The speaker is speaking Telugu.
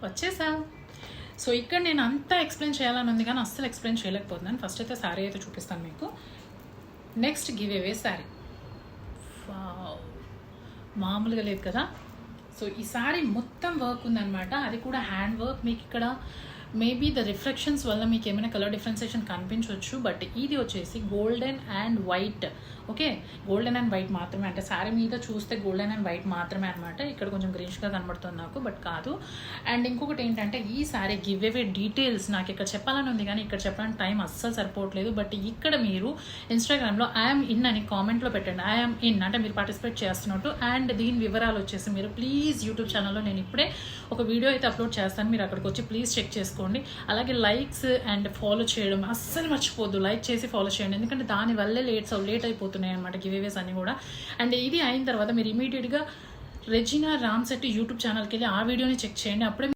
వచ్చేసా. సో ఇక్కడ నేను అంతా ఎక్స్ప్లెయిన్ చేయాలని ఉంది కానీ అస్సలు ఎక్స్ప్లెయిన్ చేయలేకపోతున్నాను. ఫస్ట్ అయితే శారీ అయితే చూపిస్తాను మీకు. Next give away sari. మామూలుగా లేదు కదా. సో ఈ శారీ మొత్తం వర్క్ ఉందన్నమాట, అది కూడా హ్యాండ్ వర్క్. మీకు ఇక్కడ మేబీ ద రిఫ్లెక్షన్స్ వల్ల మీకు ఏమైనా కలర్ డిఫరెన్సియేషన్ కనిపించవచ్చు, బట్ ఇది వచ్చేసి golden and white. Okay, golden and white మాత్రమే, అంటే శారీ మీద చూస్తే గోల్డెన్ అండ్ వైట్ మాత్రమే అనమాట. ఇక్కడ కొంచెం గ్రీన్ష్గా కనబడుతుంది నాకు, బట్ కాదు. అండ్ ఇంకొకటి ఏంటంటే ఈ శారీ గివ్ అవే డీటెయిల్స్ నాకు ఇక్కడ చెప్పాలని ఉంది కానీ ఇక్కడ చెప్పడానికి టైం అస్సలు సరిపోవట్లేదు. బట్ ఇక్కడ మీరు ఇన్స్టాగ్రామ్లో ఐఎమ్ ఇన్ అని కామెంట్లో పెట్టండి. ఐఎమ్ ఇన్ అంటే మీరు పార్టిసిపేట్ చేస్తున్నట్టు. అండ్ దీని వివరాలు వచ్చేసి మీరు ప్లీజ్ యూట్యూబ్ ఛానల్లో నేను ఇప్పుడే ఒక వీడియో అయితే అప్లోడ్ చేస్తాను, మీరు అక్కడికి వచ్చి ప్లీజ్ చెక్ చేసుకోండి. అలాగే లైక్స్ అండ్ ఫాలో చేయడం అస్సలు మర్చిపోద్దు. లైక్ చేసి ఫాలో చేయండి, ఎందుకంటే దానివల్లే లేట్ అయిపోతున్నాయి అనమాట గివ్ అవేస్ అన్ని కూడా. అండ్ ఇది అయిన తర్వాత మీరు ఇమీడియట్గా రెజినా రామ్శెట్టి యూట్యూబ్ ఛానల్కి వెళ్ళి ఆ వీడియోని చెక్ చేయండి. అప్పుడే